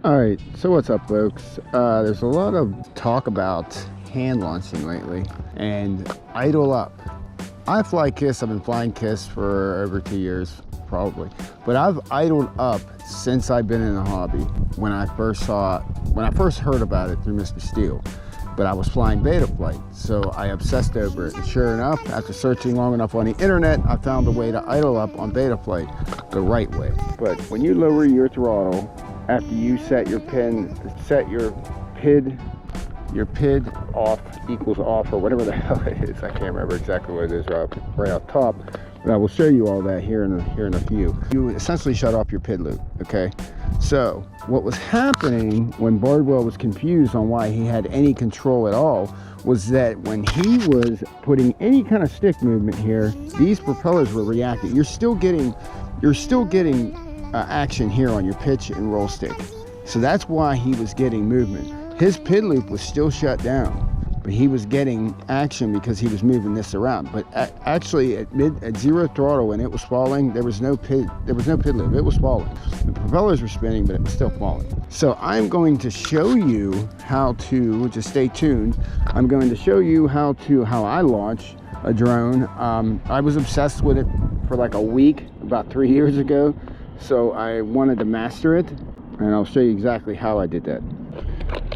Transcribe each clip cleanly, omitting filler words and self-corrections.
All right, so what's up, folks? There's a lot of talk about hand launching lately and idle up. I fly KISS. I've been flying KISS for over 2 years, probably. But I've idled up since I've been in the hobby. When I first heard about it through Mr. Steele. But I was flying BETAFLIGHT, so I obsessed over it. And sure enough, after searching long enough on the internet, I found a way to idle up on BETAFLIGHT the right way. But when you lower your throttle, after you set your PID off equals off, or whatever the hell it is. I can't remember exactly what it is right off top, but I will show you all that here in a few. You essentially shut off your PID loop, okay? So what was happening when Bardwell was confused on why he had any control at all was that when he was putting any kind of stick movement here, these propellers were reacting. You're still getting action here on your pitch and roll stick. So that's why he was getting movement. His PID loop was still shut down, but he was getting action because he was moving this around. But actually at zero throttle, when it was falling, there was no PID loop. It was falling. The propellers were spinning, but it was still falling. So I'm going to show you how to, just stay tuned. I'm going to show you how I launch a drone. I was obsessed with it for like a week about 3 years ago. So I wanted to master it, and I'll show you exactly how I did that.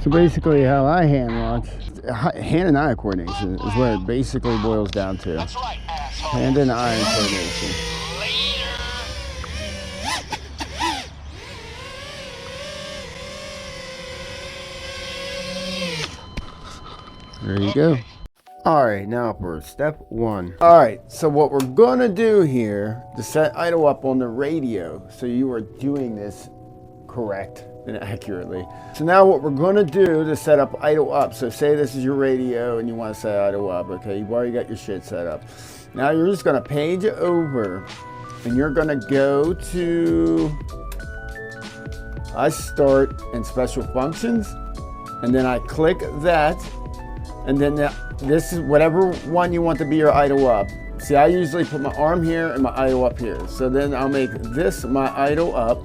So basically how I hand launch, hand and eye coordination is what it basically boils down to. Hand and eye coordination. There you go. All right, now for step one. All right, so what we're gonna do here to set idle up on the radio, so you are doing this correct and accurately. So now what we're gonna do to set up idle up, so say this is your radio and you wanna set idle up, okay? You've already got your shit set up. Now you're just gonna page over and you're gonna go to, I start in special functions, and then I click that, and then this is whatever one you want to be your idle up. See, I usually put my arm here and my idle up here. So then I'll make this my idle up.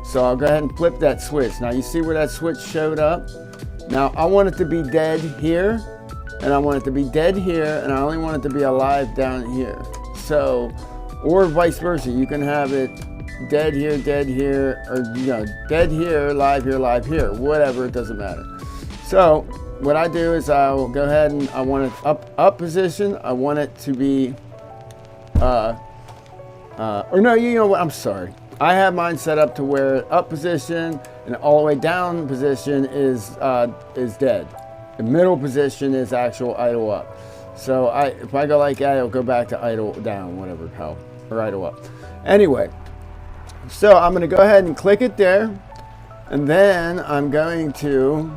So I'll go ahead and flip that switch. Now you see where that switch showed up? Now I want it to be dead here, and I want it to be dead here, and I only want it to be alive down here. So, or vice versa. You can have it dead here, or dead here, live here, whatever, it doesn't matter. So what I do is I'll go ahead and I want it up position. I want it to be, or no, you know what, I'm sorry. I have mine set up to where up position and all the way down position is dead. The middle position is actual idle up. So if I go like that, it'll go back to idle down, whatever, hell, or idle up. Anyway, so I'm gonna go ahead and click it there. And then I'm going to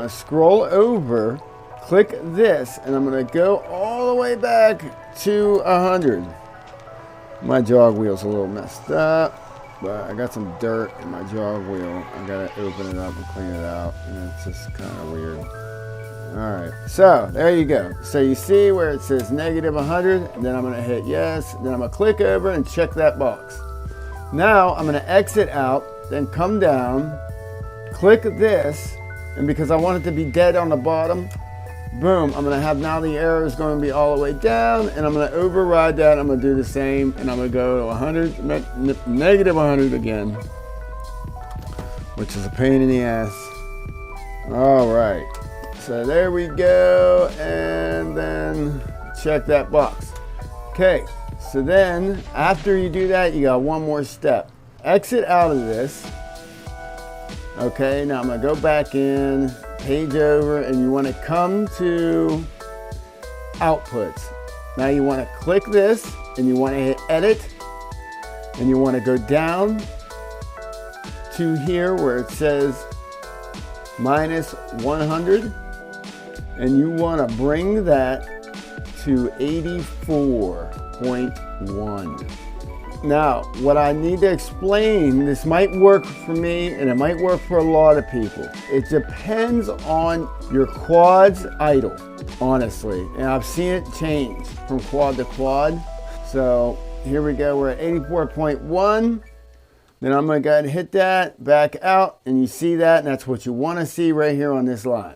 scroll over, click this, and I'm going to go all the way back to 100. My jog wheel's a little messed up, but I got some dirt in my jog wheel. I got to open it up and clean it out, and it's just kind of weird. All right, so there you go. So you see where it says -100, and then I'm going to hit yes, then I'm going to click over and check that box. Now I'm going to exit out, then come down, click this, and because I want it to be dead on the bottom, boom, I'm gonna have now the arrow is going to be all the way down, and I'm gonna override that. I'm gonna do the same, and I'm gonna go to 100, -100 again, which is a pain in the ass. All right, so there we go, and then check that box. Okay, so then after you do that, you got one more step. Exit out of this. Okay, now I'm gonna go back in, page over, and you wanna come to outputs. Now you wanna click this, and you wanna hit edit, and you wanna go down to here where it says -100, and you wanna bring that to 84.1. Now, what I need to explain, this might work for me and it might work for a lot of people. It depends on your quad's idle, honestly. And I've seen it change from quad to quad. So here we go, we're at 84.1. Then I'm going to go ahead and hit that, back out, and you see that, and that's what you want to see right here on this line.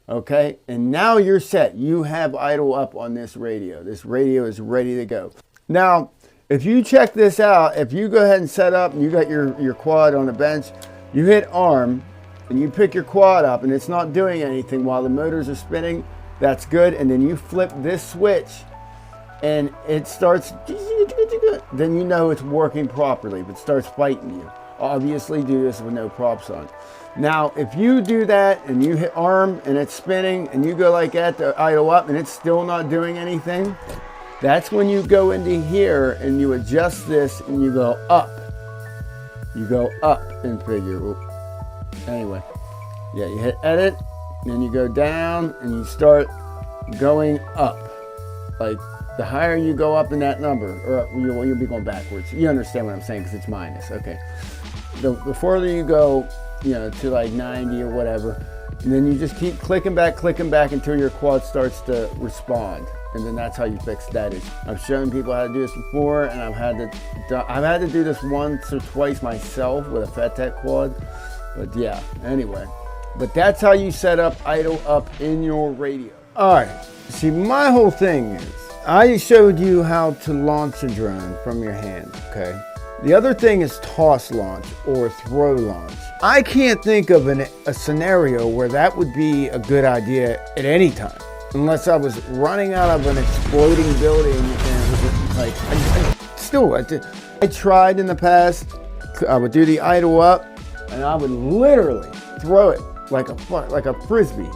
Okay, and now you're set. You have idle up on this radio. This radio is ready to go. Now, if you check this out, if you go ahead and set up and you got your quad on the bench, you hit arm, and you pick your quad up, and it's not doing anything while the motors are spinning, that's good. And then you flip this switch, and it starts, then you know it's working properly. If it starts fighting you, obviously do this with no props on. Now, if you do that and you hit arm and it's spinning and you go like that to idle up and it's still not doing anything, that's when you go into here and you adjust this and you go up. You go up in figure. Anyway, yeah, you hit edit, and then you go down and you start going up. Like, the higher you go up in that number, or you'll be going backwards. You understand what I'm saying, because it's minus. Okay. The further you go, you know, to like 90 or whatever, and then you just keep clicking back until your quad starts to respond. And then that's how you fix that issue. I've shown people how to do this before, and I've had to do this once or twice myself with a FetTech quad. But yeah, anyway. But that's how you set up idle up in your radio. All right. See, my whole thing is, I showed you how to launch a drone from your hand, okay? The other thing is toss launch or throw launch. I can't think of a scenario where that would be a good idea at any time, unless I was running out of an exploding building and it was like, I tried in the past. I would do the idle up and I would literally throw it like a frisbee.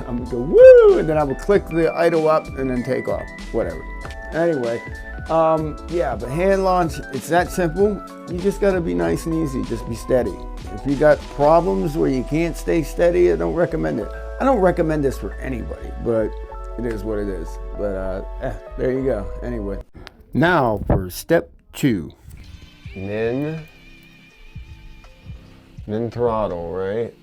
I would go woo, and then I would click the idle up and then take off, whatever. Anyway, yeah, but hand launch, it's that simple. You just gotta be nice and easy, just be steady. If you got problems where you can't stay steady, I don't recommend it. I don't recommend this for anybody, but it is what it is. But there you go, anyway. Now for step 2. Min throttle, right?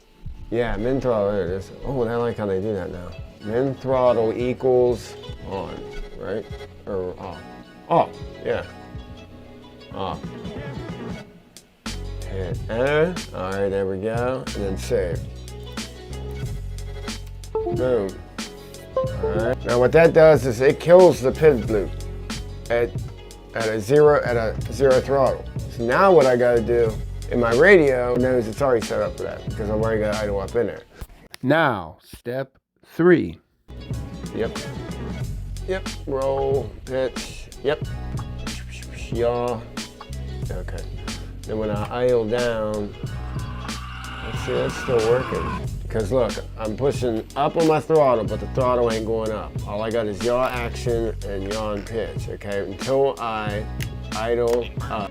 Yeah, min throttle, there it is. Oh, I like how they do that now. Min throttle equals on, right? Or off. Off, yeah. Off. Hit enter. All right, there we go. And then save. Boom. All right. Now what that does is it kills the PID loop at a zero throttle. So now what I gotta do, in my radio, knows it's already set up for that because I've already got idle up in there. Now, step 3. Yep. Yep. Roll, pitch. Yep. Yaw. Okay. Then when I idle down, let's see, that's still working. Because look, I'm pushing up on my throttle, but the throttle ain't going up. All I got is yaw action and yaw and pitch, okay? Until I idle up.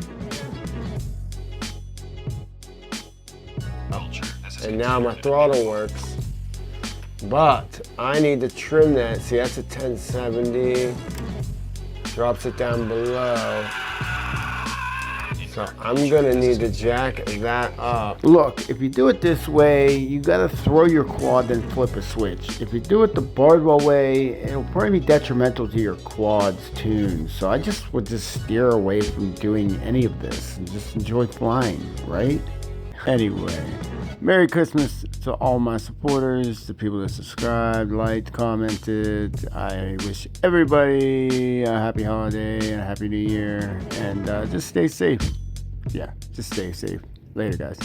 And now my throttle works, but I need to trim that. See, that's a 1070, drops it down below. So I'm gonna need to jack that up. Look, if you do it this way, you gotta throw your quad then flip a switch. If you do it the Bardwell way, it'll probably be detrimental to your quad's tune. So I would steer away from doing any of this and just enjoy flying, right? Anyway, Merry Christmas to all my supporters, the people that subscribed, liked, commented. I wish everybody a happy holiday and a happy new year, and just stay safe. Yeah, just stay safe. Later, guys.